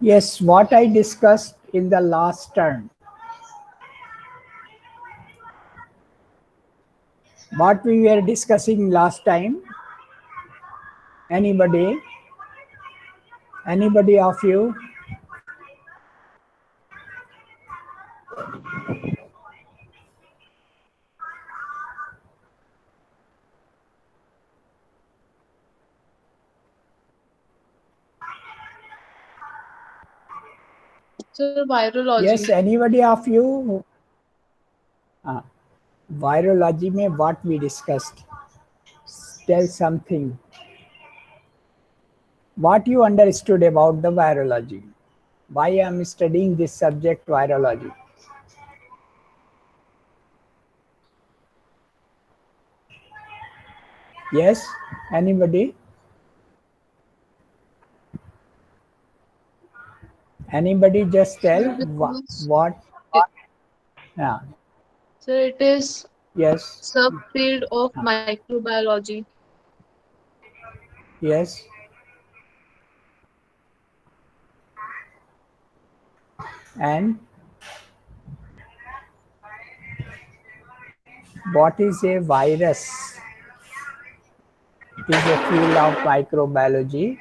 Yes, what I discussed in the last term. What we were discussing last time? Anybody? Anybody of you? Sir, virology. Yes, anybody of you? Virology में what we discussed? Tell something. What you understood about the virology? Why I am studying this subject, virology? Yes, anybody? Anybody just tell what? Yeah. Sir, it is Yes. subfield of microbiology. Yes. And what is a virus? It is a field of microbiology.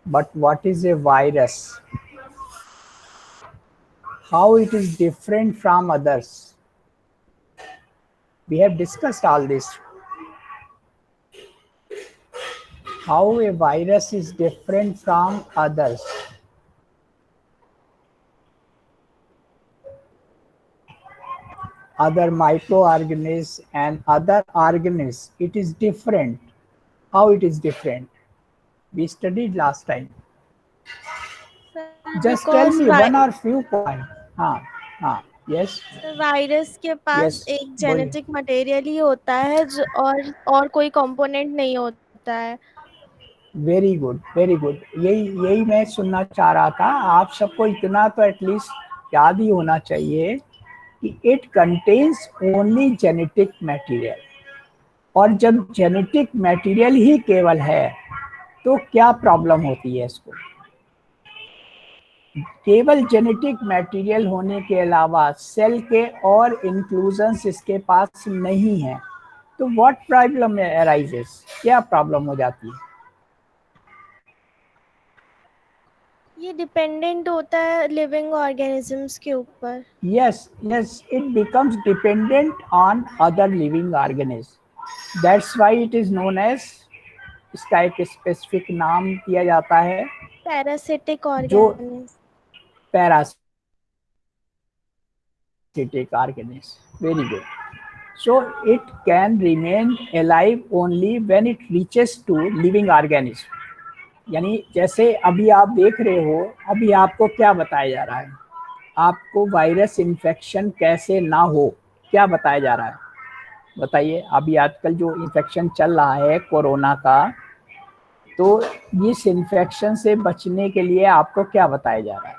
But what is a virus? How it is different from others? We have discussed all this. How a virus is different from others. Other microorganisms and other organisms, it is different. How it is different? We studied last time. Just tell me one or few points. हाँ, yes. Virus के पास Yes, एक genetic material ही होता है जो और कोई component नहीं होता है. Very good, very good. यही मैं सुनना चाह रहा था. आप सबको इतना तो एटलीस्ट याद ही होना चाहिए कि it contains only genetic material. और जब जेनेटिक मटेरियल ही केवल है तो क्या प्रॉब्लम होती है इसको? केवल जेनेटिक मटेरियल होने के अलावा सेल के और इंक्लूजन्स इसके पास नहीं है तो व्हाट प्रॉब्लम अराइजेस? क्या प्रॉब्लम हो जाती है? ये डिपेंडेंट होता है लिविंग ऑर्गेनिजम्स के ऊपर. Yes, it becomes dependent on other living organism. That's why it is known as, इसका एक स्पेसिफिक नाम दिया जाता है पैरासिटिक जो organism. Parasitic organism. Very good. So it can remain alive only when it reaches to living organism. यानी जैसे अभी आप देख रहे हो, अभी आपको क्या बताया जा रहा है? आपको वायरस इन्फेक्शन कैसे ना हो, क्या बताया जा रहा है? बताइए. अभी आजकल जो इन्फेक्शन चल रहा है कोरोना का, तो इस इन्फेक्शन से बचने के लिए आपको क्या बताया जा रहा है?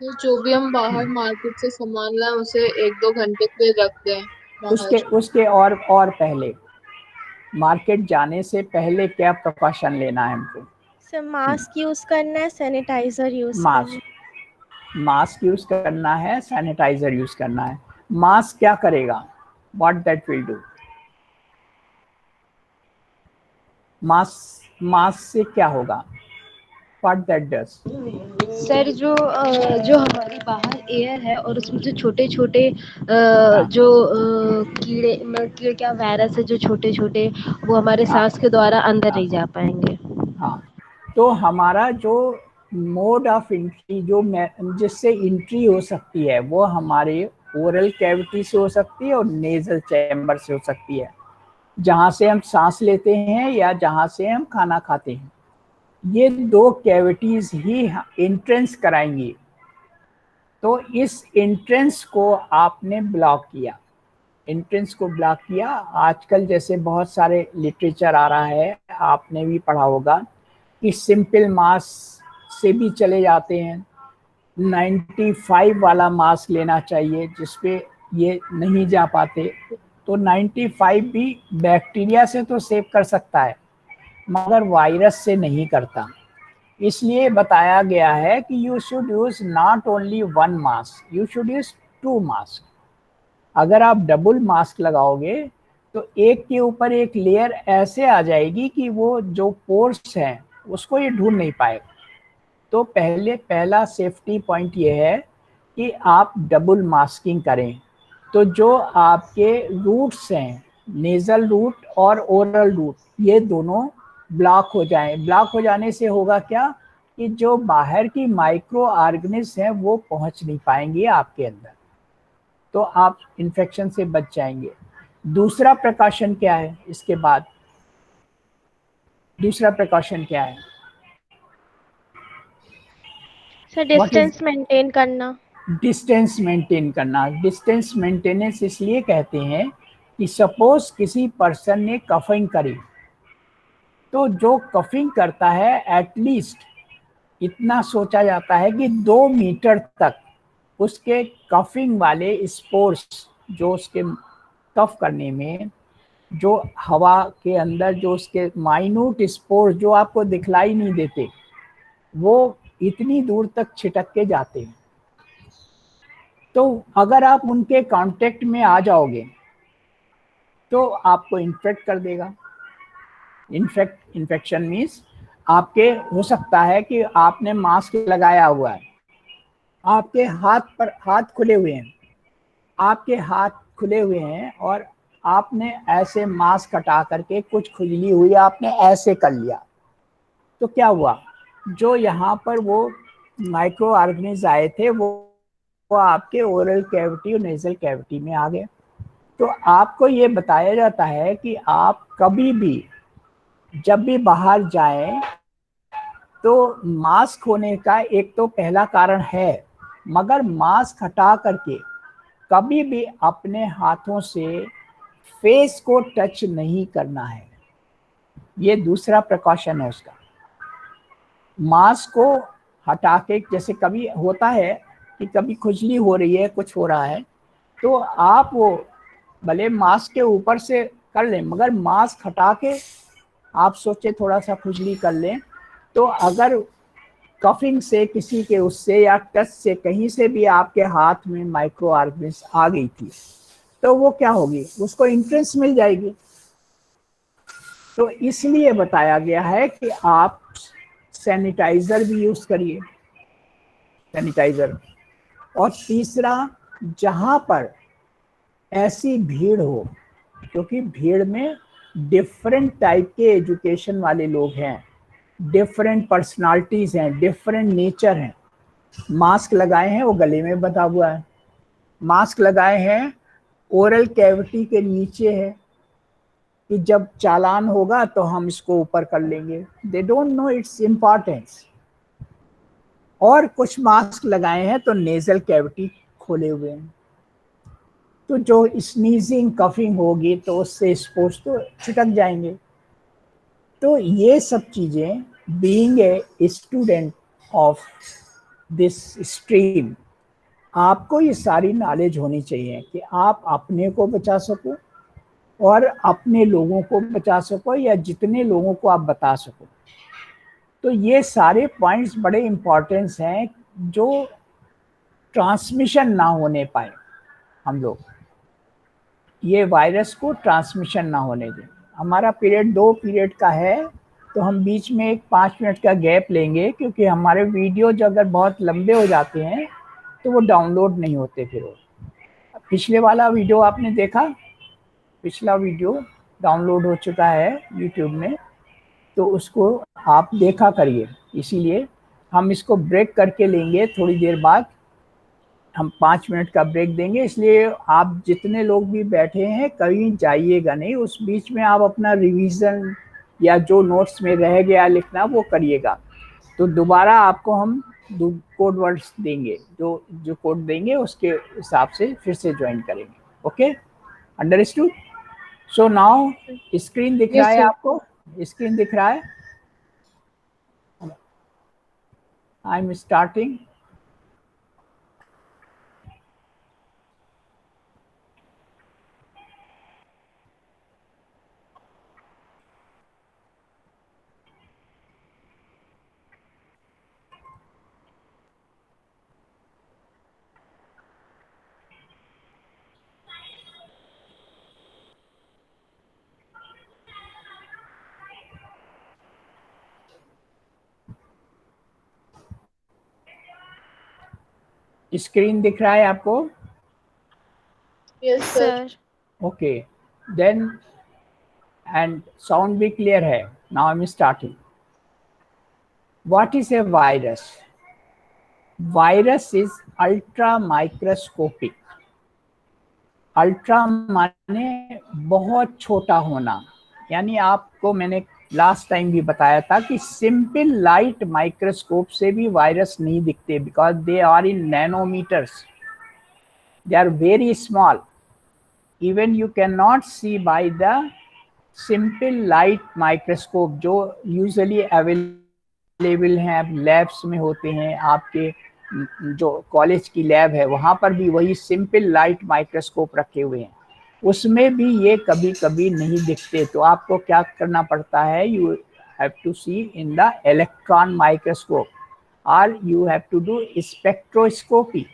जो भी हम बाहर मार्केट से सामान लाएं उसे 1-2 घंटे के लिए रख दें बाहर. उसके और पहले, मार्केट जाने से पहले क्या प्रिकॉशन लेना है हमको? सर मास्क यूज करना है, सैनिटाइजर यूज करना है. मास्क यूज करना है, सैनिटाइजर यूज करना है. मास्क क्या करेगा? What that will do? Mask से क्या होगा? What that does? सर जो हमारी बाहर एयर है और उसमें जो छोटे छोटे जो कीड़े क्या वायरस है जो छोटे छोटे, वो हमारे सांस के द्वारा अंदर नहीं जा पाएंगे. हाँ, तो हमारा जो मोड ऑफ एंट्री, जो जिससे एंट्री हो सकती है, वो हमारे ओरल कैविटी से हो सकती है और नेजल चैम्बर से हो सकती है, जहाँ से हम सांस लेते हैं या जहाँ से हम खाना खाते हैं. ये दो कैविटीज ही एंट्रेंस कराएंगी. तो इस एंट्रेंस को आपने ब्लॉक किया. एंट्रेंस को ब्लॉक किया. आजकल जैसे बहुत सारे लिटरेचर आ रहा है, आपने भी पढ़ा होगा कि सिंपल मास्क से भी चले जाते हैं, 95 वाला मास्क लेना चाहिए जिसपे ये नहीं जा पाते। तो 95 भी बैक्टीरिया से तो सेव कर सकता है मगर वायरस से नहीं करता। इसलिए बताया गया है कि you should use not only one mask, you should use 2 mask. अगर आप डबल मास्क लगाओगे तो एक के ऊपर एक लेयर ऐसे आ जाएगी कि वो जो पोर्स हैं उसको ये ढूंढ नहीं पाएगा। तो पहला सेफ्टी पॉइंट ये है कि आप डबल मास्किंग करें। तो जो आपके रूट्स हैं, नेजल रूट और ओरल रूट, ये दोनों ब्लॉक हो जाएं। ब्लॉक हो जाने से होगा क्या कि जो बाहर की माइक्रो ऑर्गेनिज्म हैं वो पहुंच नहीं पाएंगे आपके अंदर, तो आप इन्फेक्शन से बच जाएंगे। दूसरा प्रिकॉशन क्या है इसके बाद? दूसरा प्रिकॉशन क्या है? Sir what is? Distance maintain करना। डिस्टेंस मेंटेन करना। डिस्टेंस मेंटेनेंस इसलिए कहते हैं कि सपोज किसी पर्सन ने कफिंग करी, तो जो कफिंग करता है एटलीस्ट इतना सोचा जाता है कि 2 मीटर तक उसके कफिंग वाले स्पोर्स, जो उसके कफ करने में जो हवा के अंदर जो उसके माइन्यूट स्पोर्स जो आपको दिखलाई नहीं देते, वो इतनी दूर तक छिटक के जाते हैं। तो अगर आप उनके कांटेक्ट में आ जाओगे तो आपको इन्फेक्ट कर देगा। इन्फेक्शन मीन्स आपके हो सकता है कि आपने मास्क लगाया हुआ है, आपके हाथ खुले हुए हैं, आपके हाथ खुले हुए हैं और आपने ऐसे मास्क हटा करके कुछ खुजली हुई आपने ऐसे कर लिया, तो क्या हुआ? जो यहाँ पर वो माइक्रो ऑर्गेनिज्म आए थे वो आपके ओरल कैविटी और नेजल कैविटी में आ गए। तो आपको ये बताया जाता है कि आप कभी भी जब भी बाहर जाएं तो मास्क होने का एक तो पहला कारण है, मगर मास्क हटा करके कभी भी अपने हाथों से फेस को टच नहीं करना है। ये दूसरा प्रिकॉशन है उसका। मास्क को हटा के, जैसे कभी होता है कि कभी खुजली हो रही है, कुछ हो रहा है, तो आप वो भले मास्क के ऊपर से कर लें मगर मास्क हटा के आप सोचे थोड़ा सा खुजली कर लें, तो अगर कफिंग से किसी के उससे या टच से कहीं से भी आपके हाथ में माइक्रो ऑर्गेनिज्म आ गई थी तो वो क्या होगी? उसको इंट्रेंस मिल जाएगी। तो इसलिए बताया गया है कि आप सैनिटाइजर भी यूज करिए, सैनिटाइजर। और तीसरा, जहां पर ऐसी भीड़ हो, क्योंकि भीड़ में डिफरेंट टाइप के एजुकेशन वाले लोग हैं, डिफरेंट पर्सनालिटीज हैं, डिफरेंट नेचर हैं। मास्क लगाए हैं वो गले में बंधा हुआ है, मास्क लगाए हैं ओरल कैविटी के नीचे है कि जब चालान होगा तो हम इसको ऊपर कर लेंगे। They don't know it's importance. और कुछ मास्क लगाए हैं तो नेजल कैविटी खोले हुए हैं, तो जो स्नीजिंग कफिंग होगी तो उससे स्पोर्ट्स तो छिटक जाएंगे। तो ये सब चीज़ें, being a student of this stream, आपको ये सारी नॉलेज होनी चाहिए कि आप अपने को बचा सको और अपने लोगों को बचा सको या जितने लोगों को आप बता सको। तो ये सारे पॉइंट्स बड़े इम्पोर्टेंस हैं जो ट्रांसमिशन ना होने पाए, हम लोग ये वायरस को ट्रांसमिशन ना होने दें। हमारा पीरियड 2 पीरियड का है, तो हम बीच में एक 5 मिनट का गैप लेंगे, क्योंकि हमारे वीडियो जो अगर बहुत लंबे हो जाते हैं तो वो डाउनलोड नहीं होते फिर वो। पिछले वाला वीडियो आपने देखा? पिछला वीडियो डाउनलोड हो चुका है यूट्यूब में, तो उसको आप देखा करिए। इसीलिए हम इसको ब्रेक करके लेंगे, थोड़ी देर बाद हम 5 मिनट का ब्रेक देंगे। इसलिए आप जितने लोग भी बैठे हैं कहीं जाइएगा नहीं, उस बीच में आप अपना रिवीजन या जो नोट्स में रह गया लिखना वो करिएगा। तो दोबारा आपको हम कोड वर्ड्स देंगे, जो जो कोड देंगे उसके हिसाब से फिर से ज्वाइन करेंगे। Okay, understood? So now screen दिख रहा यस है सर। आपको? स्क्रीन दिख रहा है? आई एम स्टार्टिंग। स्क्रीन दिख रहा है आपको? Yes sir. Sir okay, then and sound भी क्लियर है? Now I am starting. What is a virus? Virus is ultra microscopic. Ultra माने बहुत छोटा होना, यानी आपको मैंने लास्ट टाइम भी बताया था कि सिंपल लाइट माइक्रोस्कोप से भी वायरस नहीं दिखते, because they are in nanometers, they are very small, even you can not see by the simple light microscope जो यूजुअली अवेलेबल हैं, लैब्स में होते हैं। आपके जो कॉलेज की लैब है वहाँ पर भी वही सिंपल लाइट माइक्रोस्कोप रखे हुए हैं, उसमें भी ये कभी कभी नहीं दिखते। तो आपको क्या करना पड़ता है, you have to see in the electron microscope और you have to do spectroscopy,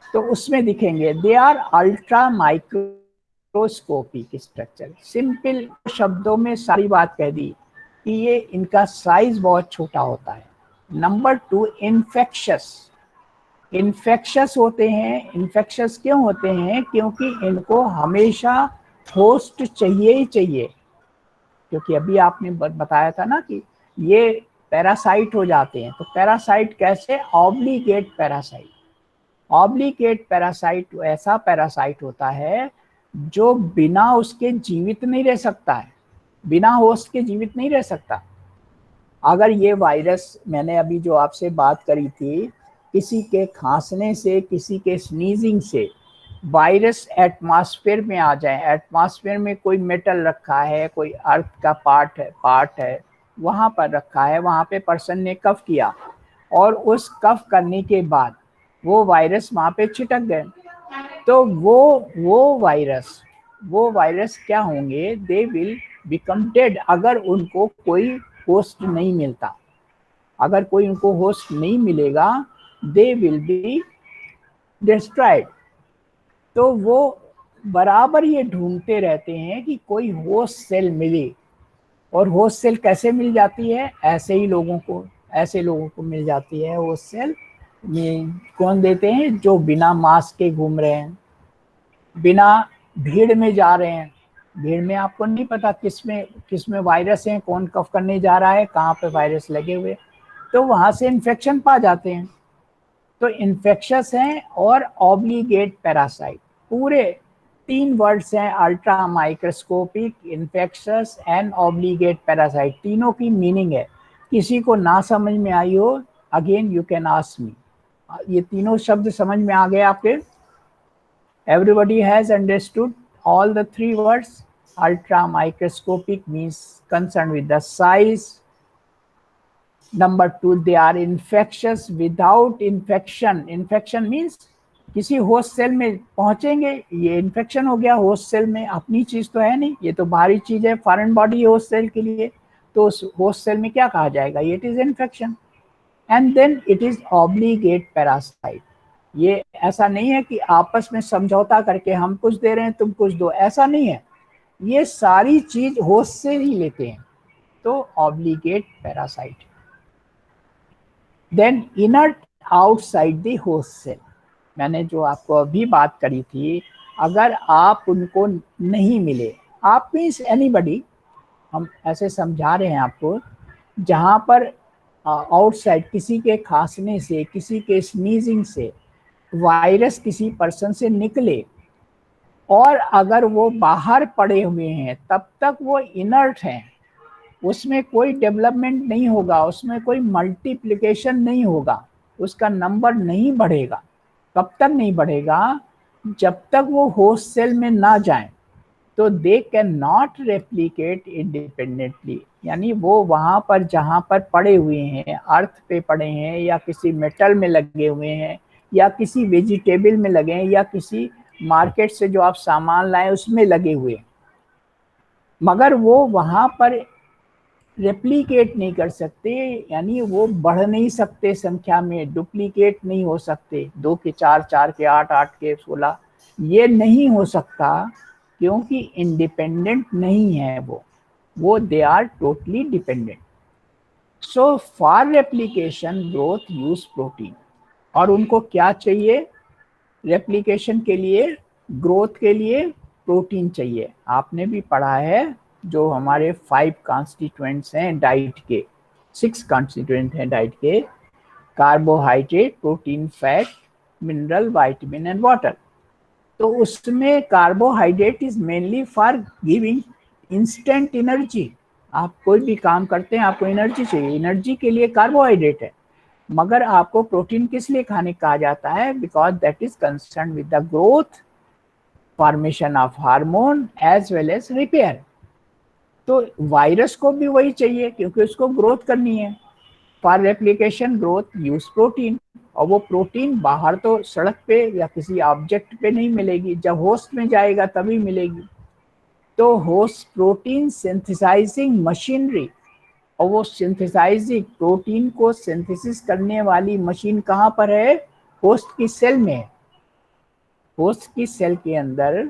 तो उसमें दिखेंगे। They are ultra microscopic structure. Simple शब्दों में सारी बात कह दी कि ये इनका साइज बहुत छोटा होता है। Number 2, infectious. इन्फेक्शस होते हैं। इन्फेक्शस क्यों होते हैं? क्योंकि इनको हमेशा होस्ट चाहिए ही चाहिए, क्योंकि अभी आपने बताया था ना कि ये पैरासाइट हो जाते हैं। तो पैरासाइट कैसे? Obligate parasite. ऑब्लिगेट पैरासाइट ऐसा पैरासाइट होता है जो बिना उसके जीवित नहीं रह सकता है, बिना होस्ट के जीवित नहीं रह सकता। अगर ये वायरस, मैंने अभी जो आपसे बात करी थी, किसी के खांसने से, किसी के स्नीजिंग से वायरस एटमॉस्फेयर में आ जाए, एटमॉस्फेयर में कोई मेटल रखा है, कोई अर्थ का पार्ट है वहाँ पर रखा है, वहाँ पे पर्सन ने कफ किया और उस कफ करने के बाद वो वायरस वहाँ पे छिटक गए, तो वो वायरस क्या होंगे? दे विल बिकम डेड, अगर उनको कोई होस्ट नहीं मिलता। अगर कोई उनको होस्ट नहीं मिलेगा, दे विल बी डिस्ट्रॉयड। तो वो बराबर ये ढूंढते रहते हैं कि कोई होस्ट सेल मिले। और होस्ट सेल कैसे मिल जाती है? ऐसे लोगों को मिल जाती है होस्ट सेल। में कौन देते हैं? जो बिना मास्क के घूम रहे हैं, बिना भीड़ में जा रहे हैं। भीड़ में आपको नहीं पता किसमें वायरस है, कौन कफ करने जा रहा है, कहाँ पे वायरस लगे हुए, तो वहां से इन्फेक्शन पा जाते हैं। तो इन्फेक्शस हैं और ऑब्लिगेट पैरासाइट, पूरे 3 वर्ड्स हैं, ultra microscopic, infectious and obligate parasite. तीनों की मीनिंग है। किसी को ना समझ में आई हो, अगेन यू कैन आस्क मी। ये तीनों शब्द समझ में आ गए आपके? Everybody has understood all the 3 words? Ultra microscopic means concerned with the size. Number 2, they are infectious without infection. Infection means किसी होस्ट सेल में पहुंचेंगे, ये इन्फेक्शन हो गया होस्ट सेल में, अपनी चीज तो है नहीं, ये तो बाहरी चीज है, फॉरेन बॉडी होस्ट सेल के लिए। तो उस होस्ट सेल में क्या कहा जाएगा? It is infection. And then it is obligate parasite. ये ऐसा नहीं है कि आपस में समझौता करके हम कुछ दे रहे हैं तुम कुछ दो, ऐसा नहीं है। ये सारी चीज होस्ट से ही लेते हैं, तो obligate parasite. Then inert outside the host cell. मैंने जो आपको अभी बात करी थी, अगर आप उनको नहीं मिले, आप मीन्स एनीबडी, हम ऐसे समझा रहे हैं आपको, जहाँ पर आउटसाइड किसी के खांसने से, किसी के स्नीजिंग से वायरस किसी पर्सन से निकले और अगर वो बाहर पड़े हुए हैं तब तक वो इनर्ट हैं, उसमें कोई डेवलपमेंट नहीं होगा, उसमें कोई मल्टीप्लिकेशन नहीं होगा, उसका नंबर नहीं बढ़ेगा। कब तक नहीं बढ़ेगा? जब तक वो होस्ट सेल में ना जाए। तो they can not replicate independently, यानी वो वहाँ पर जहाँ पर पड़े हुए हैं, अर्थ पे पड़े हैं या किसी मेटल में लगे हुए हैं या किसी वेजिटेबल में लगे हैं या किसी मार्केट से जो आप सामान लाए उसमें लगे हुए, मगर वो वहाँ पर रेप्लिकेट नहीं कर सकते, यानी वो बढ़ नहीं सकते संख्या में, डुप्लीकेट नहीं हो सकते, 2 के 4, 4 के 8, 8 के 16, ये नहीं हो सकता क्योंकि इंडिपेंडेंट नहीं है वो they are totally dependent. So for replication growth use protein, और उनको क्या चाहिए रेप्लिकेशन के लिए, ग्रोथ के लिए प्रोटीन चाहिए। आपने भी पढ़ा है जो हमारे 5 कॉन्स्टिट्यूएंट्स हैं डाइट के, 6 कॉन्स्टिट्यूएंट हैं डाइट के, carbohydrate, protein, fat, mineral, vitamin and water. तो उसमें carbohydrate is mainly for giving instant energy. आप कोई भी काम करते हैं आपको एनर्जी चाहिए, एनर्जी के लिए कार्बोहाइड्रेट है। मगर आपको प्रोटीन किस लिए खाने कहा जाता है? Because that is concern with the growth, formation of hormone as well as repair. तो वायरस को भी वही चाहिए क्योंकि उसको ग्रोथ करनी है। For replication growth use protein, और वो प्रोटीन बाहर तो सड़क पे या किसी ऑब्जेक्ट पे नहीं मिलेगी, जब होस्ट में जाएगा तभी मिलेगी। तो होस्ट प्रोटीन सिंथेसाइजिंग मशीनरी, और वो सिंथेसाइजिंग प्रोटीन को सिंथेसिस करने वाली मशीन कहाँ पर है? होस्ट की सेल में है। होस्ट की सेल के अंदर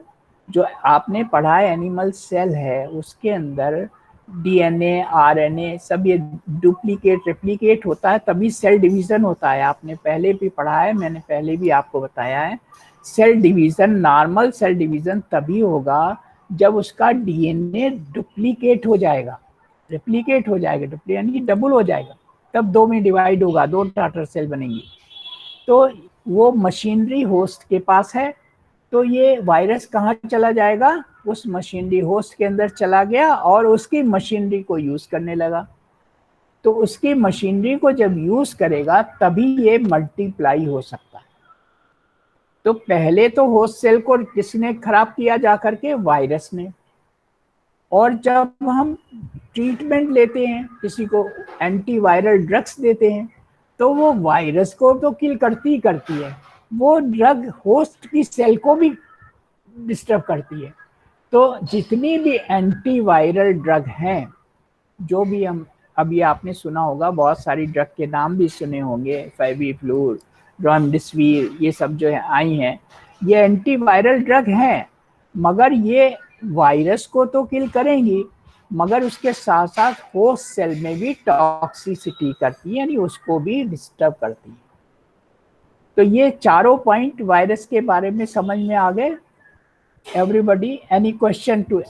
जो आपने पढ़ा है एनिमल सेल है, उसके अंदर डीएनए, आरएनए सब ये डुप्लीकेट रेप्लिकेट होता है, तभी सेल डिवीजन होता है। आपने पहले भी पढ़ा है, मैंने पहले भी आपको बताया है। Cell division, normal cell division तभी होगा जब उसका डीएनए डुप्लीकेट हो जाएगा, रेप्लिकेट हो जाएगा, डुप्लीकेट यानी डबल हो जाएगा, तब 2 में डिवाइड होगा, 2 टाटर सेल बनेंगी। तो वो मशीनरी होस्ट के पास है। तो ये वायरस कहाँ चला जाएगा? उस मशीनरी होस्ट के अंदर चला गया और उसकी मशीनरी को यूज करने लगा। तो उसकी मशीनरी को जब यूज करेगा तभी ये मल्टीप्लाई हो सकता है। तो पहले तो होस्ट सेल को किसने खराब किया जा करके? वायरस ने। और जब हम ट्रीटमेंट लेते हैं, किसी को एंटीवायरल ड्रग्स देते हैं, तो वो वायरस को तो किल करती ही करती है, वो ड्रग होस्ट की सेल को भी डिस्टर्ब करती है। तो जितनी भी एंटीवायरल ड्रग हैं, जो भी हम अभी आपने सुना होगा, बहुत सारी ड्रग के नाम भी सुने होंगे, फेविफ्लूर, रेमडेसिविर, ये सब जो है आई हैं, ये एंटीवायरल ड्रग हैं। मगर ये वायरस को तो किल करेंगी, मगर उसके साथ साथ होस्ट सेल में भी टॉक्सिसिटी करती है, यानी उसको भी डिस्टर्ब करती है। तो ये चारों पॉइंट वायरस के बारे में समझ में आ गए एवरीबॉडी? एनी क्वेश्चन टू,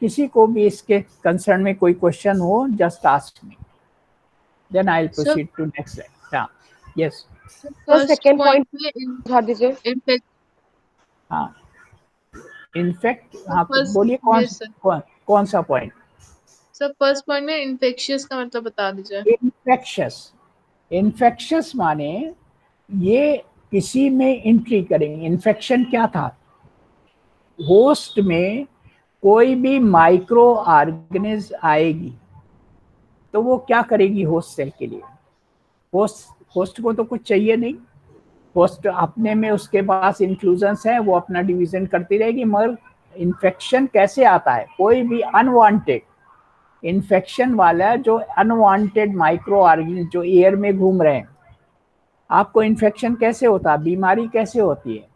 किसी को भी इसके कंसर्न में कोई क्वेश्चन हो, just ask me, then I will proceed to next. हाँ, यस। सेकंड पॉइंट में समझा दीजिए। हाँ, इनफेक्ट, हाँ first- बोलिए yes, sir. कौन सा पॉइंट? सर फर्स्ट पॉइंट में इन्फेक्शियस का मतलब बता दीजिए। इन्फेक्शियस माने ये किसी में एंट्री करेंगे। इन्फेक्शन क्या था? होस्ट में कोई भी माइक्रो ऑर्गेनिज्म आएगी तो वो क्या करेगी होस्ट सेल के लिए? होस्ट को तो कुछ चाहिए नहीं, होस्ट अपने में उसके पास इंक्लूजन्स है, वो अपना डिवीजन करती रहेगी। मगर इन्फेक्शन कैसे आता है? कोई भी अनवांटेड इन्फेक्शन वाला, जो अनवांटेड माइक्रो ऑर्गेनिज्म जो एयर में घूम रहे हैं। आपको इन्फेक्शन कैसे होता है? बीमारी कैसे होती है?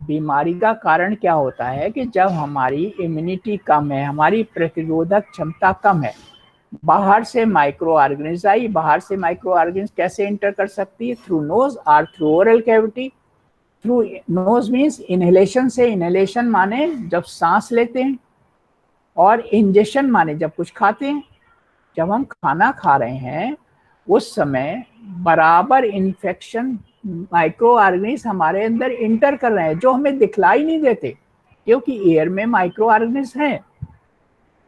बीमारी का कारण क्या होता है कि जब हमारी इम्यूनिटी कम है, हमारी प्रतिरोधक क्षमता कम है, बाहर से माइक्रो ऑर्गेनिज्म आई। बाहर से माइक्रो ऑर्गेनिज्म कैसे एंटर कर सकती है? थ्रू नोज और through oral cavity. Through nose means inhalation से, इनहेलेशन माने जब सांस लेते हैं, और इंजेक्शन माने जब कुछ खाते हैं। जब हम खाना खा रहे हैं उस समय बराबर इन्फेक्शन माइक्रो ऑर्गेनिज्म हमारे अंदर इंटर कर रहे हैं, जो हमें दिखलाई नहीं देते क्योंकि एयर में माइक्रो ऑर्गेनिज्म है।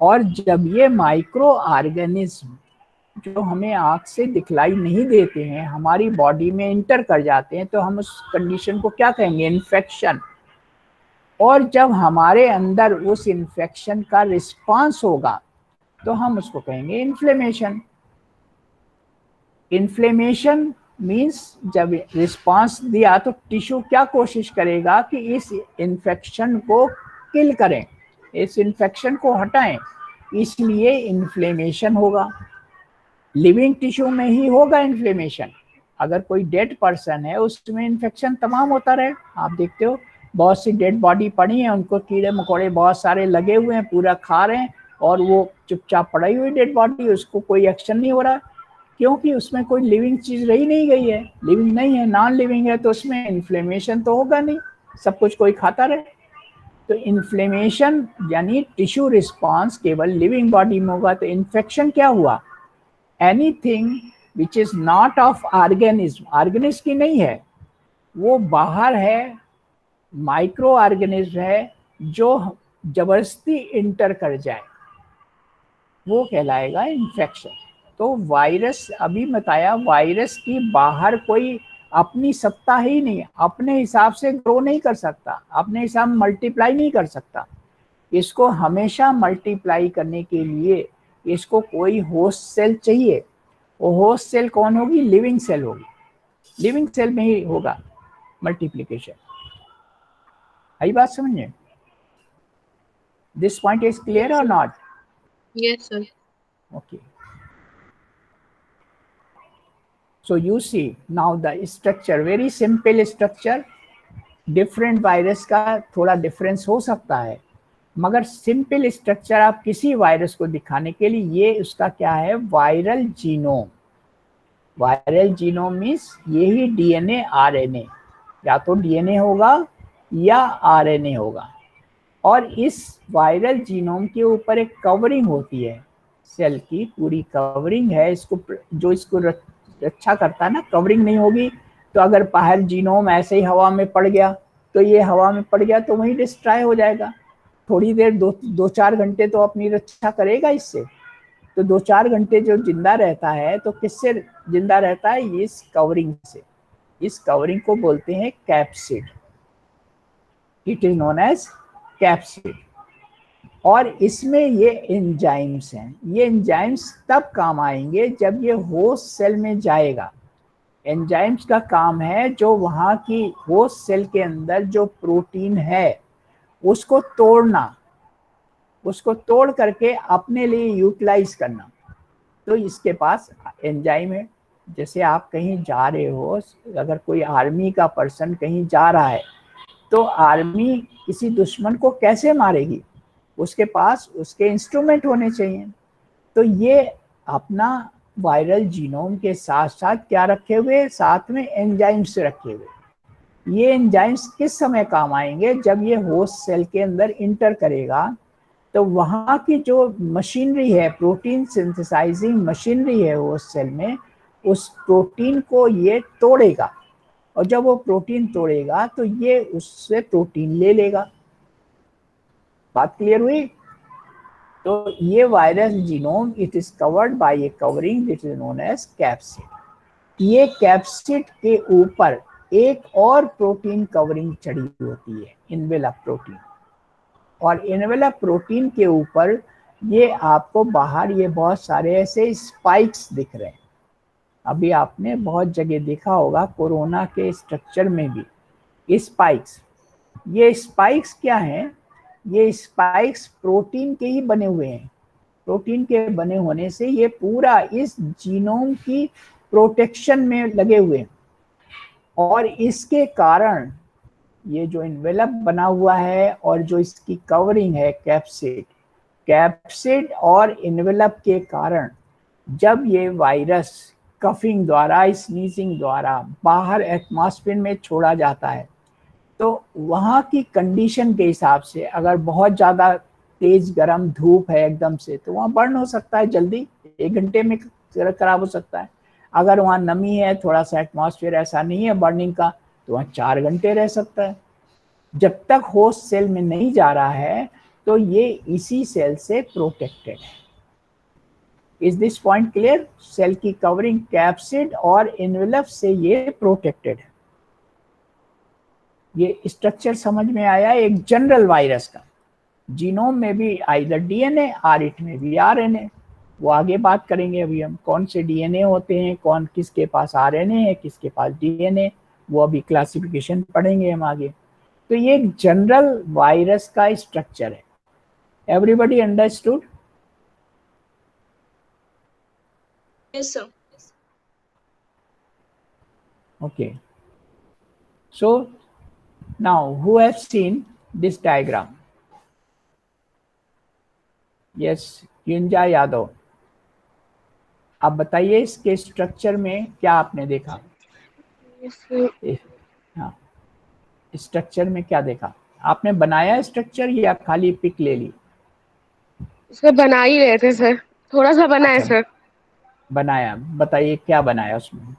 और जब ये माइक्रो ऑर्गेनिज्म जो हमें आँख से दिखलाई नहीं देते हैं, हमारी बॉडी में इंटर कर जाते हैं, तो हम उस कंडीशन को क्या कहेंगे? इन्फेक्शन। और जब हमारे अंदर उस इन्फेक्शन का रिस्पांस होगा तो हम उसको कहेंगे इन्फ्लेमेशन। इन्फ्लेमेशन मीन्स जब रिस्पांस दिया तो टिश्यू क्या कोशिश करेगा कि इस इन्फेक्शन को किल करें, इस इन्फेक्शन को हटाएं, इसलिए इन्फ्लेमेशन होगा। लिविंग टिश्यू में ही होगा इन्फ्लेमेशन। अगर कोई डेड पर्सन है उसमें इन्फेक्शन तमाम होता रहे। आप देखते हो बहुत सी डेड बॉडी पड़ी है, उनको कीड़े मकोड़े बहुत सारे लगे हुए हैं, पूरा खा रहे हैं, और वो चुपचाप पड़ी हुई डेड बॉडी, उसको कोई एक्शन नहीं हो रहा। क्योंकि उसमें कोई लिविंग चीज रही नहीं गई है, लिविंग नहीं है, नॉन लिविंग है, तो उसमें इन्फ्लेमेशन तो होगा नहीं, सब कुछ कोई खाता रहे। तो इन्फ्लेमेशन यानी टिश्यू रिस्पॉन्स केवल लिविंग बॉडी में होगा। तो इन्फेक्शन क्या हुआ? Anything which is not of organism, organism की नहीं है, वो बाहर है, माइक्रो ऑर्गेनिज्म है, जो जबरदस्ती इंटर कर जाए, वो कहलाएगा इन्फेक्शन। तो वायरस, अभी बताया, वायरस की बाहर कोई अपनी सत्ता ही नहीं, अपने हिसाब से ग्रो नहीं कर सकता, अपने हिसाब में मल्टीप्लाई नहीं कर सकता। इसको हमेशा मल्टीप्लाई करने के लिए इसको कोई होस्ट सेल चाहिए। वो होस्ट सेल कौन होगी? लिविंग सेल होगी, लिविंग सेल में ही होगा मल्टीप्लिकेशन। आई बात समझिए? दिस पॉइंट इज क्लियर और not? Yes, sir. Okay. So you see now the structure, very simple structure. Different virus का थोड़ा डिफरेंस हो सकता है, मगर सिंपल स्ट्रक्चर आप किसी वायरस को दिखाने के लिए, ये उसका क्या है? Viral genome. Viral genome means यही डीएनए आरएनए, या तो डीएनए होगा या आरएनए होगा। और इस वायरल जीनोम के ऊपर एक कवरिंग होती है, सेल की पूरी कवरिंग है, इसको जो इसको रक्षा करता है ना। कवरिंग नहीं होगी तो अगर बाहर जीनोम ऐसे ही हवा में पड़ गया, तो ये हवा में पड़ गया तो वहीं डिस्ट्रॉय हो जाएगा। थोड़ी देर, 2-4 घंटे तो अपनी रक्षा करेगा इससे। तो 2-4 घंटे जो जिंदा रहता है, तो किससे जिंदा रहता है? इस कवरिंग से। इस कवरिंग को बोलते हैं capsid. It is known as capsid. और इसमें ये एंजाइम्स हैं। ये एंजाइम्स तब काम आएंगे जब ये होस्ट सेल में जाएगा। एंजाइम्स का काम है जो वहाँ की होस्ट सेल के अंदर जो प्रोटीन है उसको तोड़ना, उसको तोड़ करके अपने लिए यूटिलाइज करना। तो इसके पास एंजाइम है। जैसे आप कहीं जा रहे हो, अगर कोई आर्मी का पर्सन कहीं जा रहा है, तो आर्मी किसी दुश्मन को कैसे मारेगी? उसके पास उसके इंस्ट्रूमेंट होने चाहिए। तो ये अपना वायरल जीनोम के साथ साथ क्या रखे हुए? साथ में एंजाइम्स रखे हुए। ये एंजाइम्स किस समय काम आएंगे? जब ये होस्ट सेल के अंदर इंटर करेगा, तो वहाँ की जो मशीनरी है, प्रोटीन सिंथेसाइजिंग मशीनरी है होस्ट सेल में, उस प्रोटीन को ये तोड़ेगा। और जब वो प्रोटीन तोड़ेगा तो ये उससे प्रोटीन ले लेगा। बात क्लियर हुई? तो ये virus genome, it is covered by a covering that is known as capsid. ये कैप्सिड के ऊपर एक और प्रोटीन कवरिंग चढ़ी होती है, इन्वेलप प्रोटीन। और इन्वेलप प्रोटीन के ऊपर ये आपको बाहर ये बहुत सारे ऐसे स्पाइक्स दिख रहे हैं। अभी आपने बहुत जगह देखा होगा कोरोना के स्ट्रक्चर में भी स्पाइक्स। ये स्पाइक्स क्या हैं? ये स्पाइक्स प्रोटीन के ही बने हुए हैं। प्रोटीन के बने होने से ये पूरा इस जीनोम की प्रोटेक्शन में लगे हुए हैं। और इसके कारण ये जो इन्वेलप बना हुआ है और जो इसकी कवरिंग है कैप्सिड, कैप्सिड और इन्वेलप के कारण जब ये वायरस कफिंग द्वारा, स्नीजिंग द्वारा बाहर एटमॉस्फेयर में छोड़ा जाता है, तो वहाँ की कंडीशन के हिसाब से अगर बहुत ज़्यादा तेज गर्म धूप है एकदम से, तो वहाँ बर्न हो सकता है जल्दी, 1 घंटे में खराब हो सकता है। अगर वहाँ नमी है, थोड़ा सा एटमॉस्फेयर ऐसा नहीं है बर्निंग का, तो वहाँ 4 घंटे रह सकता है। जब तक होस्ट सेल में नहीं जा रहा है तो ये इसी सेल से प्रोटेक्टेड है। Is this point clear? Cell की कवरिंग कैप्सिड और इन्वेलप से ये प्रोटेक्टेड है। ये स्ट्रक्चर समझ में आया एक जनरल वायरस का। जीनोम में भी आइदर डीएनए और इट में भी आरएनए। वो आगे बात करेंगे अभी हम, कौन से डीएनए होते हैं, कौन किसके पास आरएनए है, किसके पास डीएनए, वो अभी क्लासिफिकेशन पढ़ेंगे हम आगे। तो ये एक जनरल वायरस का स्ट्रक्चर है। Everybody understood? Yes, sir. Okay. So now who has seen this diagram? Yes, Yunja Yadav. आप बताइए इसके स्ट्रक्चर में क्या आपने देखा? हाँ, स्ट्रक्चर में क्या देखा आपने? बनाया स्ट्रक्चर या खाली पिक ले ली? सर बना ही रहे थे सर, थोड़ा सा बना है अच्छा, सर। बनाया, बताइए क्या बनाया उसमें?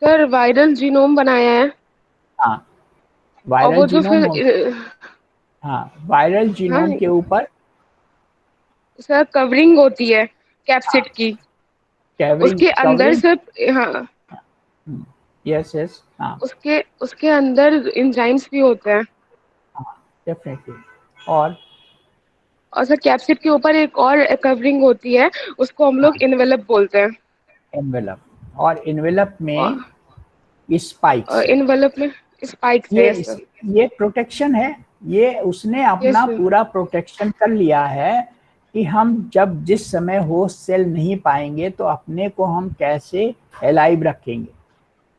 सर वायरल जीनोम बनाया है। हाँ, और वायरल वो जो जीनोम फिर हो, हाँ वायरल हाँ जीनोम के ऊपर सर कवरिंग होती है कैप्सिड की, कवरिंग, उसके अंदर कवरिंग, सर हाँ यस यस, हाँ उसके उसके अंदर एंजाइम्स भी होते हैं। हाँ डेफिनेटली। और सर कैप्सिड के ऊपर एक और कवरिंग होती है, उसको हम लोग हाँ इनवेलप बोलते हैं। एनवेलप, और एनवेलप में स्पाइक्स है। इनवेलप में स्पाइक्स है। Yes sir. ये प्रोटेक्शन है, ये उसने यस अपना सर। पूरा प्रोटेक्शन कर लिया है कि हम जब जिस समय होस्ट सेल नहीं पाएंगे तो अपने को हम कैसे अलाइव रखेंगे।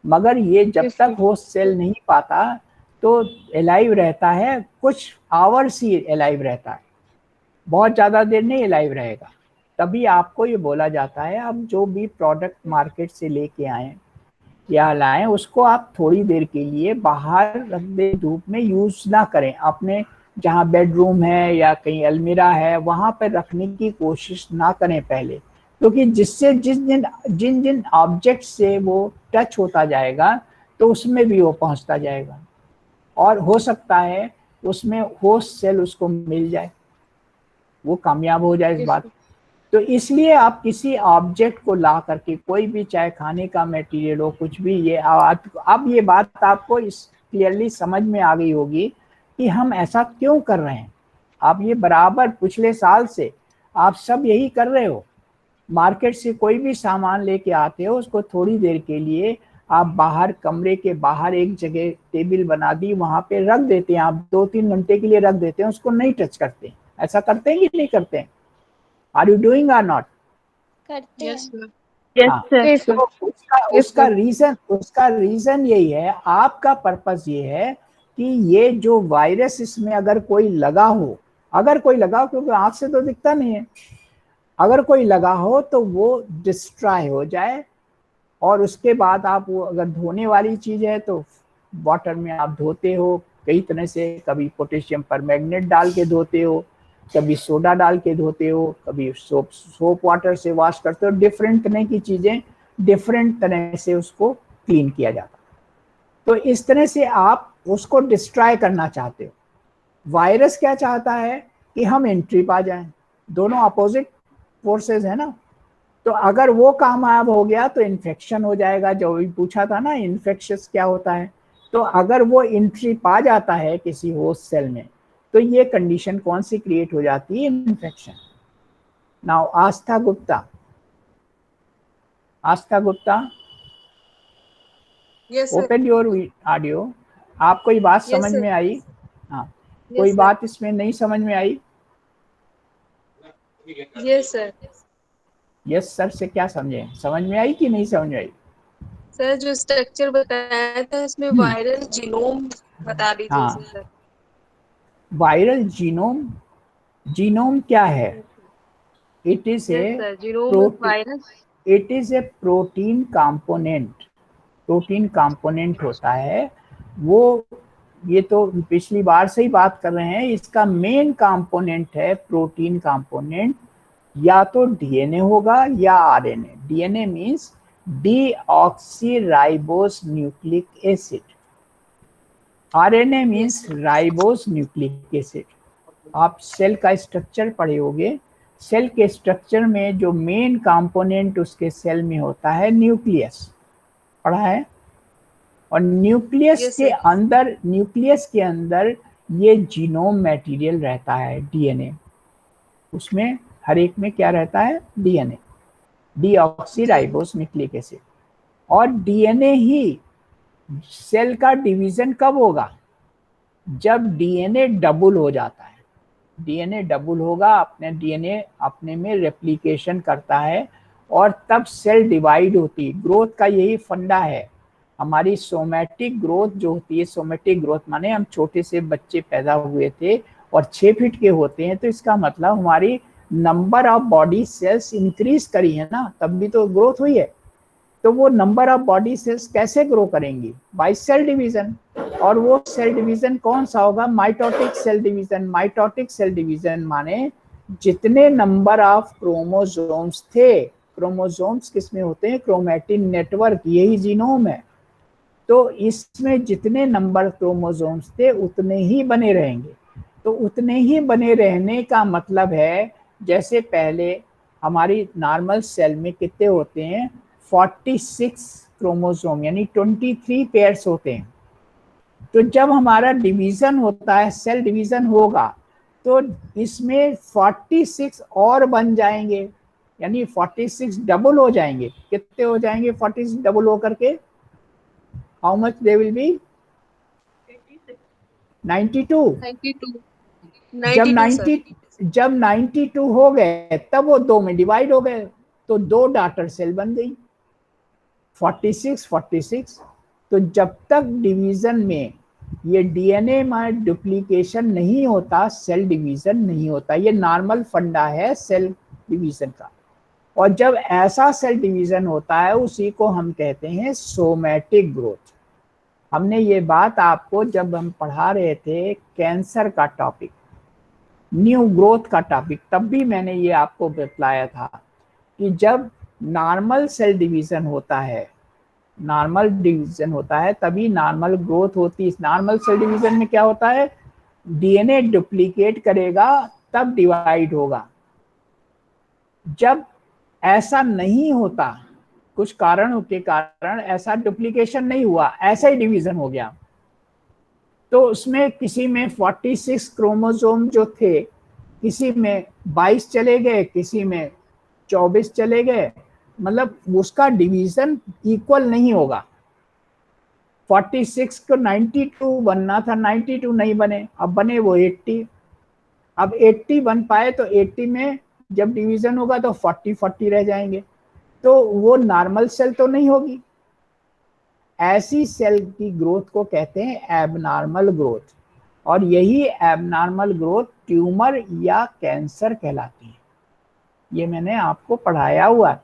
मगर ये जब यस तक सर। होस्ट सेल नहीं पाता तो अलाइव रहता है, कुछ आवर्स ही अलाइव रहता है, बहुत ज़्यादा देर नहीं अलाइव रहेगा। तभी आपको ये बोला जाता है आप जो भी प्रोडक्ट मार्केट से लेके आए या लाएं उसको आप थोड़ी देर के लिए बाहर रख दें, धूप में यूज ना करें। अपने जहाँ बेडरूम है या कहीं अलमीरा है वहां पर रखने की कोशिश ना करें पहले, क्योंकि जिससे जिन जिन ऑब्जेक्ट से वो टच होता जाएगा तो उसमें भी वो पहुंचता जाएगा और हो सकता है उसमें होस्ट सेल उसको मिल जाए, वो कामयाब हो जाए इस यस बात। सर। तो इसलिए आप किसी ऑब्जेक्ट को ला करके, कोई भी चाहे खाने का मटेरियल हो कुछ भी, ये अब ये बात आपको इस क्लियरली समझ में आ गई होगी कि हम ऐसा क्यों कर रहे हैं। आप ये बराबर पिछले साल से आप सब यही कर रहे हो। मार्केट से कोई भी सामान लेके आते हो उसको थोड़ी देर के लिए आप बाहर, कमरे के बाहर एक जगह टेबल बना दी, वहां पे रख देते हैं, आप 2-3 घंटे के लिए रख देते हैं, उसको नहीं टच करते। ऐसा करते हैं कि नहीं करते हैं? Are you doing or not? करते यस हैं। सर। यस हाँ, सर। Yes sir. तो उसका यस उसका सर। रीजन उसका रीजन यही है, आपका पर्पस ये है कि ये जो वायरस इसमें अगर कोई लगा हो, क्योंकि आंख से तो दिखता नहीं है, अगर कोई लगा हो तो वो डिस्ट्रॉय हो जाए। और उसके बाद आप वो, अगर धोने वाली चीज है तो वाटर में आप धोते हो कई तरह से, कभी पोटेशियम परमैंगनेट डाल के धोते हो, कभी सोडा डाल के धोते हो, कभी सोप वाटर से वॉश करते हो। डिफरेंट तरह की चीजें, डिफरेंट तरह से उसको क्लीन किया जाता है। तो इस तरह से आप उसको डिस्ट्रॉय करना चाहते हो। वायरस क्या चाहता है कि हम एंट्री पा जाएं। दोनों अपोजिट फोर्सेस है ना। तो अगर वो कामयाब हो गया तो इन्फेक्शन हो जाएगा। जो भी पूछा था ना इन्फेक्शस क्या होता है, तो अगर वो एंट्री पा जाता है किसी होस्ट सेल में तो ये कंडीशन कौन सी क्रिएट हो जाती है? Infection. Now Aastha Gupta yes sir. Open your audio. आपको ये बात यस समझ सर। में आई? हाँ, कोई यस सर। बात इसमें नहीं समझ में आई? Yes sir. यस सर से क्या समझे, समझ में आई कि नहीं समझ में आई? सर जो स्ट्रक्चर बताया था इसमें वायरल जीनोम बता दीजिए हाँ, सर। वायरल जीनोम, जीनोम क्या है? It is yes A sir. Genome is protein, virus. It is a protein component. Protein component होता है वो। ये तो पिछली बार से ही बात कर रहे हैं, इसका मेन कंपोनेंट है प्रोटीन कंपोनेंट। या तो डीएनए होगा या RNA. DNA means deoxyribose nucleic acid, RNA yes means sir. Ribose nucleic acid. आप सेल का स्ट्रक्चर पढ़े होंगे। सेल के स्ट्रक्चर में जो मेन कंपोनेंट उसके सेल में होता है न्यूक्लियस, पढ़ा है। और यस सर। न्यूक्लियस के अंदर ये जीनोम मटेरियल रहता है, डीएनए। उसमें हर एक में क्या रहता है? डीएनए, जी। Deoxyribose nucleic acid. और डीएनए ही सेल का डिवीजन कब होगा? जब डीएनए डबल हो जाता है। डीएनए डबल होगा, अपने डीएनए अपने में रेप्लिकेशन करता है और तब सेल डिवाइड होती है। ग्रोथ का यही फंडा है। हमारी सोमैटिक ग्रोथ जो होती है, सोमैटिक ग्रोथ माने हम छोटे से बच्चे पैदा हुए थे और 6 फीट के होते हैं, तो इसका मतलब हमारी number of body sales increase करी है ना, तब भी तो ग्रोथ हुई है। तो वो नंबर ऑफ बॉडी सेल्स कैसे ग्रो करेंगी? By cell division. और वो सेल डिवीजन कौन सा होगा? Mitotic cell division. Mitotic cell division माने जितने नंबर ऑफ क्रोमोसोम्स थे, क्रोमोसोम्स किसमें होते हैं? क्रोमैटिन नेटवर्क, यही जीनोम है। तो इसमें जितने नंबर क्रोमोसोम्स थे उतने ही बने रहेंगे। तो उतने ही बने रहने का मतलब है, जैसे पहले हमारी नॉर्मल सेल में कितने होते हैं? 46 क्रोमोसोम यानी 23 पेयर्स होते हैं। तो जब हमारा डिवीजन होता है, सेल डिवीजन होगा, तो इसमें 46 और बन जाएंगे, यानी 46 डबल हो जाएंगे। कितने हो जाएंगे 46 डबल हो करके? How much they will be? 92। 92 जब 92 सर। 92 हो गए तब वो 2 में डिवाइड हो गए, तो 2 डॉटर सेल बन गई, 46 46। तो जब तक डिवीजन में ये डीएनए में डुप्लीकेशन नहीं होता, सेल डिवीजन नहीं होता। ये नॉर्मल फंडा है सेल डिवीजन का। और जब ऐसा सेल डिवीजन होता है उसी को हम कहते हैं सोमैटिक ग्रोथ। हमने ये बात आपको जब हम पढ़ा रहे थे कैंसर का टॉपिक, न्यू ग्रोथ का टॉपिक, तब भी मैंने ये आपको बतलाया था कि जब नॉर्मल सेल डिवीजन होता है, नॉर्मल डिवीजन होता है तभी नॉर्मल ग्रोथ होती है। इस नॉर्मल सेल डिवीजन में क्या होता है? डीएनए डुप्लीकेट करेगा तब डिवाइड होगा। जब ऐसा नहीं होता, कुछ कारणों के कारण ऐसा डुप्लीकेशन नहीं हुआ, ऐसा ही डिवीजन हो गया, तो उसमें किसी में 46 क्रोमोसोम जो थे, किसी में 22 चले गए, किसी में 24 चले गए, मतलब उसका डिवीजन इक्वल नहीं होगा। 46 को 92 बनना था, 92 नहीं बने, अब बने वो 80। अब 80 बन पाए तो 80 में जब डिवीजन होगा तो 40 रह जाएंगे, तो वो नॉर्मल सेल तो नहीं होगी। ऐसी सेल की ग्रोथ को कहते हैं एबनॉर्मल ग्रोथ, और यही एबनॉर्मल ग्रोथ ट्यूमर या कैंसर कहलाती है। ये मैंने आपको पढ़ाया हुआ है,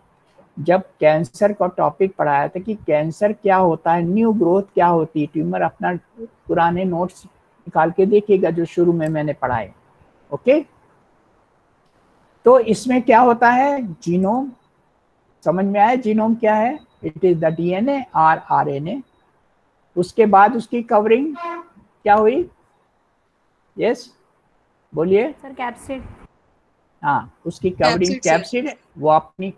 जब कैंसर का टॉपिक पढ़ाया था कि कैंसर क्या होता है, न्यू ग्रोथ क्या होती है ट्यूमर। अपना पुराने नोट्स निकाल के देखिएगा जो शुरू में मैंने पढ़ाए। ओके, तो इसमें क्या होता है? जीनोम समझ में आया? जीनोम क्या है? इट इज द डीएनए और आरएनए। उसके बाद उसकी कवरिंग क्या हुई? यस बोलिए सर कैप्सिड। हाँ, उसकी कवरिंग कैप्सिड सर। कैप्सिड, वो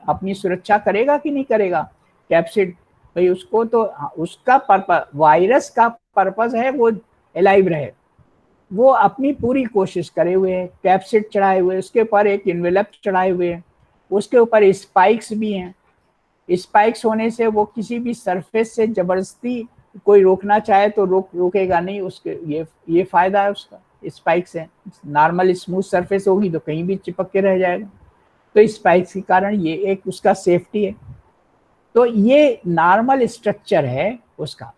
अपनी सुरक्षा करेगा कि नहीं करेगा? कैप्सिड भाई उसको तो उसका पर्पस, वायरस का पर्पस है वो एलाइव रहे, वो अपनी पूरी कोशिश करे हुए है। कैप्सिड चढ़ाए हुए, उसके ऊपर एक इन्वेलप चढ़ाए हुए हैं, उसके ऊपर स्पाइक्स भी हैं। स्पाइक्स होने से वो किसी भी सरफेस से जबरदस्ती कोई रोकना चाहे तो रोकेगा नहीं, उसके ये फायदा है उसका। स्पाइक्स है, नॉर्मल स्मूथ सरफेस होगी तो कहीं भी चिपक के रह जाएगा, तो स्पाइक्स के कारण ये एक उसका सेफ्टी है। तो ये नॉर्मल स्ट्रक्चर है उसका।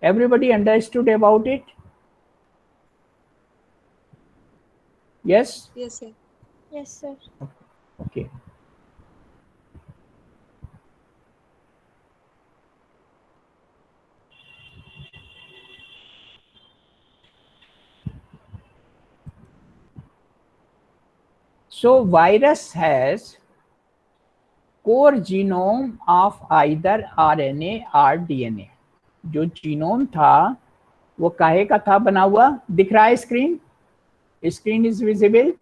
Everybody understood about it? Yes yes sir. Yes sir. Okay. So virus has core genome of either RNA or DNA। जो जीनोम था वो काहे का था बना हुआ? दिख रहा है screen? Screen is visible?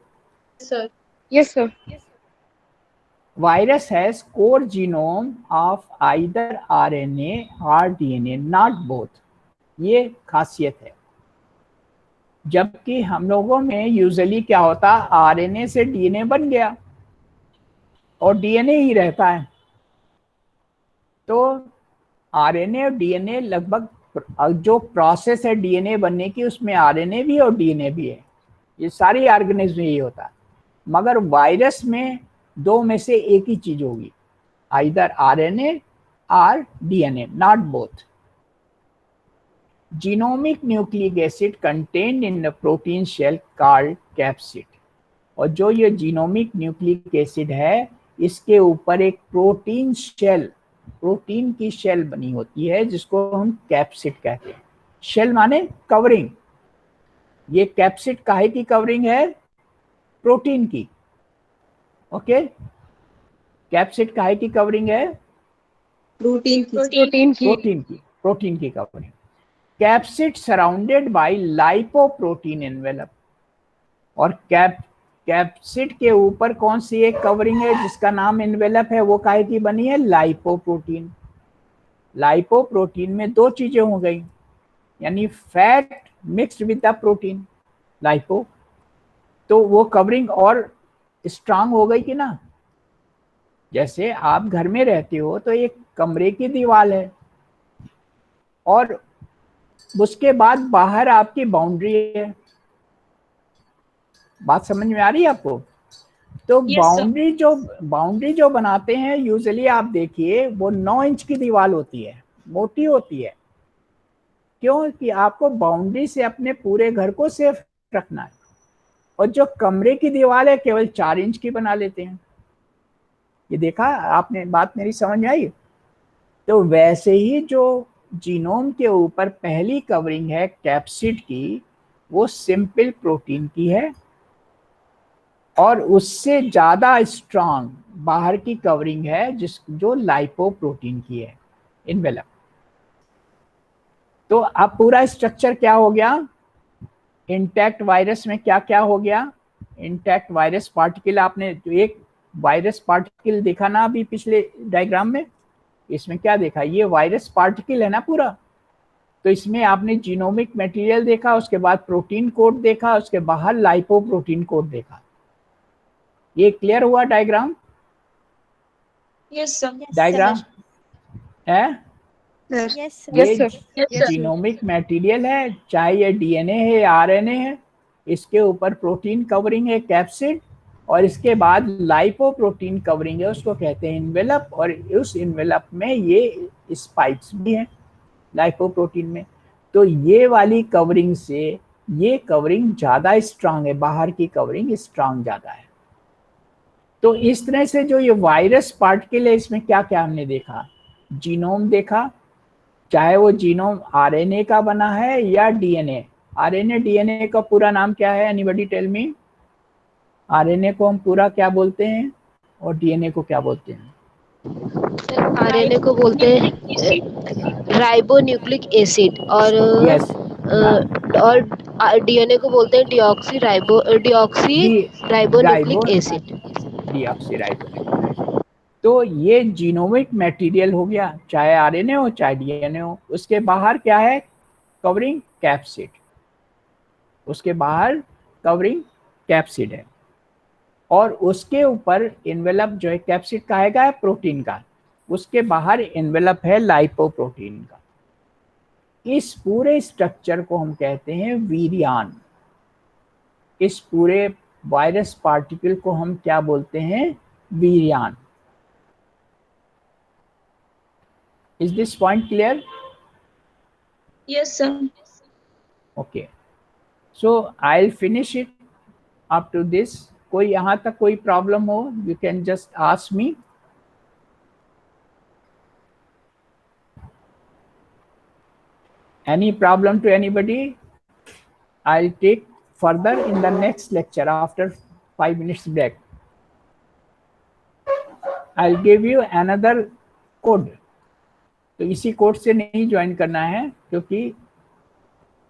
Sir. Yes sir. Virus has core genome of either RNA or DNA, not both। ये खासियत है। जबकि हम लोगों में यूजुअली क्या होता, आरएनए से डीएनए बन गया और डीएनए ही रहता है। तो आरएनए और डीएनए लगभग जो प्रोसेस है डीएनए बनने की, उसमें आरएनए भी और डीएनए भी है। ये सारी ऑर्गेनिज्म में यही होता है। मगर वायरस में दो में से एक ही चीज होगी, आइदर आरएनए और DNA, not both. Genomic nucleic acid contained in the protein shell called capsid। और जो ये जीनोमिक न्यूक्लिक एसिड है, इसके ऊपर एक प्रोटीन शेल, प्रोटीन की शेल बनी होती है जिसको हम कैप्सिड कहते हैं। शेल माने कवरिंग। ये कैप्सिड काहे की कवरिंग है? प्रोटीन की। ओके, कैप्सिड काहे की कवरिंग है? प्रोटीन की। प्रोटीन की covering. Capsid surrounded by lipoprotein envelope. और कैप्सिड के ऊपर कौन सी एक कवरिंग है जिसका नाम एनवेलप है, वो काहे की बनी है? लाइपोप्रोटीन। लाइपोप्रोटीन में दो चीजें हो गई, यानी fat mixed with the protein, lipo, तो वो कवरिंग और स्ट्रांग हो गई कि ना। जैसे आप घर में रहते हो तो एक कमरे की दीवार है और उसके बाद बाहर आपकी बाउंड्री है। बात समझ में आ रही है आपको? तो बाउंड्री जो बनाते हैं यूजुअली आप देखिए वो 9 इंच की दीवार होती है, मोटी होती है। क्यों? कि आपको बाउंड्री से अपने पूरे घर को सेफ रखना है। और जो कमरे की दीवार है केवल 4 इंच की बना लेते हैं। ये देखा आपने? बात मेरी समझ में आई? तो वैसे ही जो जीनोम के ऊपर पहली कवरिंग है कैप्सिड की, वो सिंपल प्रोटीन की है, और उससे ज्यादा स्ट्रांग बाहर की कवरिंग है जो लाइपोप्रोटीन की है, इनवेलप। तो अब पूरा स्ट्रक्चर क्या हो गया? इंटैक्ट वायरस में क्या क्या हो गया? इंटैक्ट वायरस पार्टिकल, आपने जो एक वायरस पार्टिकल देखा ना अभी पिछले डायग्राम में, इसमें क्या देखा? ये वायरस पार्टिकल है ना पूरा। तो इसमें आपने जीनोमिक मटेरियल देखा, उसके बाद प्रोटीन कोड देखा, उसके बाहर लाइपोप्रोटीन कोड देखा। ये क्लियर हुआ डायग्राम? Yes sir. डायग्राम है? Yes sir. ये जीनोमिक मटेरियल है, चाहे ये डीएनए है या आरएनए है, इसके ऊपर प्रोटीन कवरिंग है कैप्सिड, और इसके बाद लाइपोप्रोटीन कवरिंग है, उसको कहते हैं इन्वेलप। और उस इन्वेलप में ये स्पाइक्स भी हैं लाइपोप्रोटीन में। तो ये वाली कवरिंग से ये कवरिंग ज्यादा स्ट्रांग है, बाहर की कवरिंग स्ट्रांग ज्यादा है। तो इस तरह से जो ये वायरस पार्टिकल है, इसमें क्या क्या हमने देखा? जीनोम देखा, चाहे वो जीनोम आरएनए का बना है या डीएनए। आरएनए डीएनए का पूरा नाम क्या है? Anybody tell me. आरएनए को हम पूरा क्या बोलते हैं और डीएनए को क्या बोलते हैं? आरएनए को बोलते हैं राइबो न्यूक्लिक एसिड, और यस, और डीएनए को बोलते हैं deoxy ribo nucleic acid. Deoxy ribo. तो ये जीनोमिक मटेरियल हो गया, चाहे आरएनए हो चाहे डीएनए हो। उसके बाहर क्या है? Covering capsid. उसके बाहर कवरिंग कैप्सिड है, और उसके ऊपर इन्वेलप जो है कैप्सिड का है प्रोटीन का, उसके बाहर इन्वेलप है लाइपोप्रोटीन का। इस पूरे स्ट्रक्चर को हम कहते हैं वीरियान। इस पूरे वायरस पार्टिकल को हम क्या बोलते हैं? वीरियान। Is this point clear? Yes sir. Okay. So I'll finish it up to this. कोई यहाँ तक कोई प्रॉब्लम हो, you can just ask me. Any problem to anybody? I'll take further in the next lecture after 5 minutes break. I'll give you another code. तो इसी code से नहीं join करना है, क्योंकि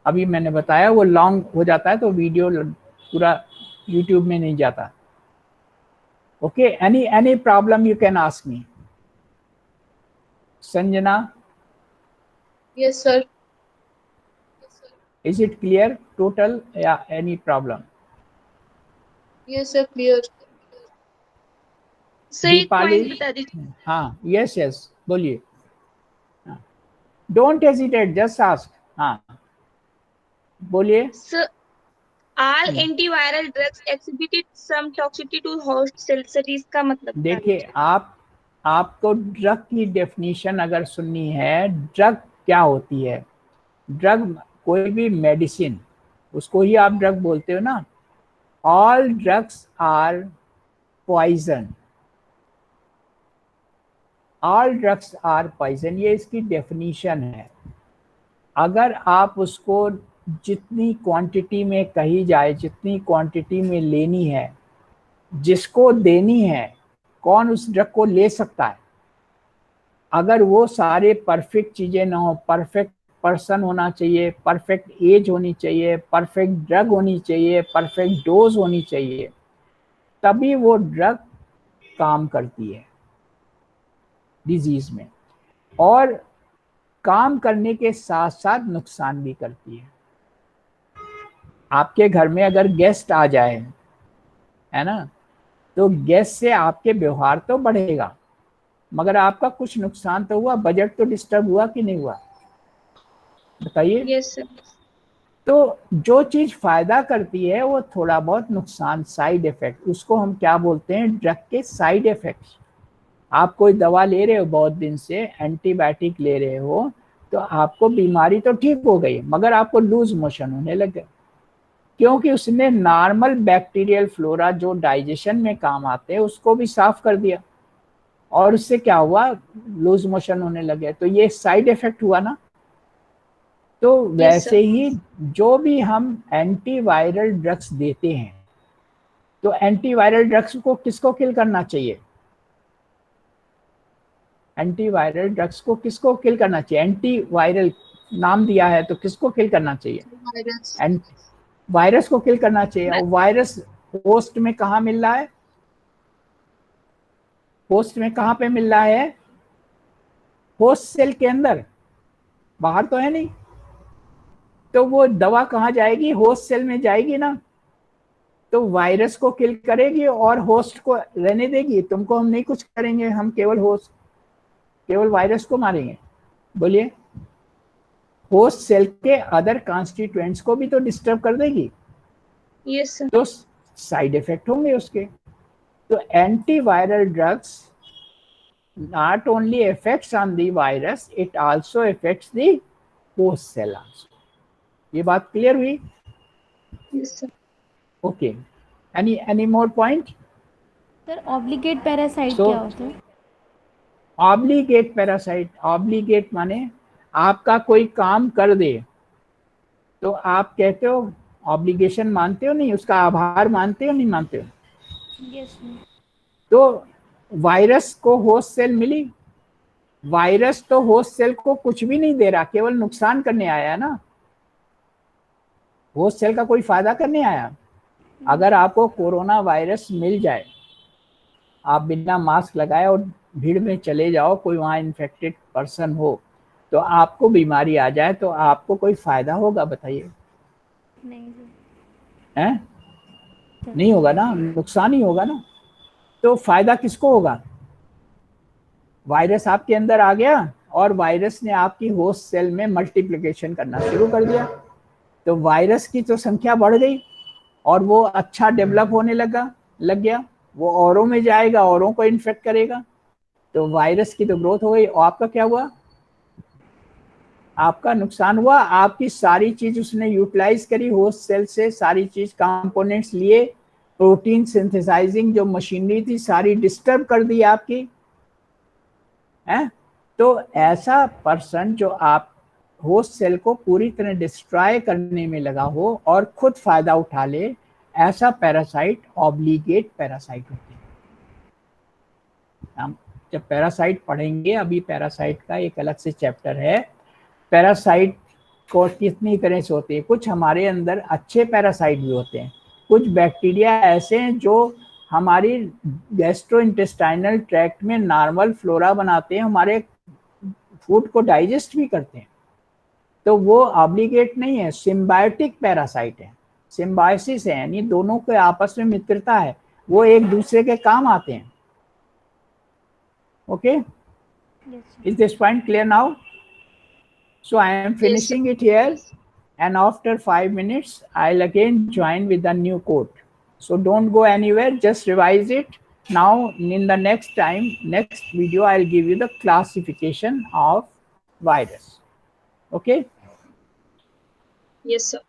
अभी मैंने बताया वो लॉन्ग हो जाता है, तो वीडियो पूरा यूट्यूब में नहीं जाता। Okay, any problem you can ask me. Sanjana? Yes sir. Is it clear total या any problem? Yes sir, clear. Sir एक पॉइंट बता दीजिए। हाँ, यस बोलिए। Don't hesitate, just ask. हाँ बोलिए। Sir, all antiviral drugs exhibited some toxicity to host cells, sir इसका मतलब? देखिए, आपको ड्रग की डेफिनेशन अगर सुननी है, ड्रग क्या होती है? ड्रग कोई भी मेडिसिन, उसको ही आप ड्रग बोलते हो ना। All drugs are poison, all drugs are poison, ये इसकी डेफिनेशन है। अगर आप उसको जितनी क्वांटिटी में कही जाए, जितनी क्वांटिटी में लेनी है, जिसको देनी है, कौन उस ड्रग को ले सकता है? अगर वो सारे परफेक्ट चीजें ना हो, परफेक्ट पर्सन होना चाहिए, परफेक्ट एज होनी चाहिए, परफेक्ट ड्रग होनी चाहिए, परफेक्ट डोज होनी चाहिए, तभी वो ड्रग काम करती है डिजीज में, और काम करने के साथ साथ नुकसान भी करती है। आपके घर में अगर गेस्ट आ जाए, है ना, तो गेस्ट से आपके व्यवहार तो बढ़ेगा, मगर आपका कुछ नुकसान तो हुआ, बजट तो डिस्टर्ब हुआ कि नहीं हुआ? बताइए। Yes sir. तो जो चीज फायदा करती है वो थोड़ा बहुत नुकसान, साइड इफेक्ट, उसको हम क्या बोलते हैं? ड्रग के साइड इफेक्ट्स। आप कोई दवा ले रहे हो बहुत दिन से, एंटीबायोटिक ले रहे हो, तो आपको बीमारी तो ठीक हो गई, मगर आपको लूज मोशन होने लगे, क्योंकि उसने नॉर्मल बैक्टीरियल फ्लोरा जो डाइजेशन में काम आते हैं उसको भी साफ कर दिया, और उससे क्या हुआ? लूज मोशन होने लगे। तो ये साइड इफेक्ट हुआ ना। तो वैसे ही जो भी हम एंटीवायरल ड्रग्स देते हैं, तो एंटीवायरल ड्रग्स को किसको किल करना चाहिए? एंटीवायरल ड्रग्स को किसको किल करना चाहिए? एंटीवायरल नाम दिया है तो किसको किल करना चाहिए? वायरस को किल करना चाहिए। और वायरस होस्ट में कहाँ मिल रहा है? होस्ट में कहाँ पे मिल रहा है? होस्ट सेल के अंदर, बाहर तो है नहीं। तो वो दवा कहाँ जाएगी? होस्ट सेल में जाएगी ना। तो वायरस को किल करेगी और होस्ट को रहने देगी। तुमको हम नहीं कुछ करेंगे, हम केवल होस्ट, केवल वायरस को मारेंगे। बोलिए। होस्ट सेल के अदर कॉन्स्टिट्यूएंट्स को भी तो डिस्टर्ब कर देगी। Yes sir. तो साइड इफेक्ट होंगे उसके। तो antiviral drugs not only affects on the virus, it also affects the host cell also. ये बात क्लियर हुई? Yes sir. Okay, any more point? Sir obligate parasite So, क्या होता है? ऑब्लिगेट पैरासाइट, ऑब्लिगेट माने आपका कोई काम कर दे तो आप कहते हो ऑब्लिगेशन, मानते हो नहीं? उसका आभार मानते हो नहीं मानते हो? Yes sir. तो वायरस को होस्ट सेल मिली, वायरस तो होस्ट सेल को कुछ भी नहीं दे रहा, केवल नुकसान करने आया है ना। होस्ट सेल का कोई फायदा करने आया। अगर आपको कोरोना वायरस मिल जाए, आप बिना मास्क लगाए और भीड़ में चले जाओ, कोई वहाँ इन्फेक्टेड पर्सन हो, तो आपको बीमारी आ जाए, तो आपको कोई फायदा होगा? बताइए। नहीं सर। हैं? नहीं होगा ना, नुकसान ही होगा ना। तो फायदा किसको होगा? वायरस आपके अंदर आ गया और वायरस ने आपकी होस्ट सेल में मल्टीप्लिकेशन करना शुरू कर दिया, तो वायरस की तो संख्या बढ़ गई और वो अच्छा डेवलप होने लग गया, वो औरों में जाएगा, औरों को इन्फेक्ट करेगा, तो वायरस की तो ग्रोथ हो गई। और आपका क्या हुआ? आपका नुकसान हुआ। आपकी सारी चीज उसने यूटिलाइज करी, होस्ट सेल से सारी चीज, कंपोनेंट्स लिए, प्रोटीन सिंथेसाइजिंग जो मशीनरी थी सारी डिस्टर्ब कर दी आपकी, है? तो ऐसा पर्सन जो आप होस्ट सेल को पूरी तरह डिस्ट्रॉय करने में लगा हो और खुद फायदा उठा ले, ऐसा पैरासाइट ऑब्लिगेट पैरासाइट होते हैं। हम जब पैरासाइट पढ़ेंगे, अभी पैरासाइट का एक अलग से चैप्टर है। पैरासाइट को कितनी तरह से होते हैं, कुछ हमारे अंदर अच्छे पैरासाइट भी होते हैं, कुछ बैक्टीरिया ऐसे हैं जो हमारी गैस्ट्रोइंटेस्टाइनल ट्रैक्ट में नॉर्मल फ्लोरा बनाते हैं, हमारे फूड को डाइजेस्ट भी करते हैं, तो वो ऑब्लिगेट नहीं है, सिम्बायोटिक पैरासाइट है, सिम्बायोसिस है, यानी दोनों के आपस में मित्रता है, वो एक दूसरे के काम आते हैं। Okay, is this point clear now? So I am finishing it here, and after 5 minutes I'll again join with the new code. So don't go anywhere, just revise it. Now in the next video I'll give you the classification of virus. Okay? Yes sir.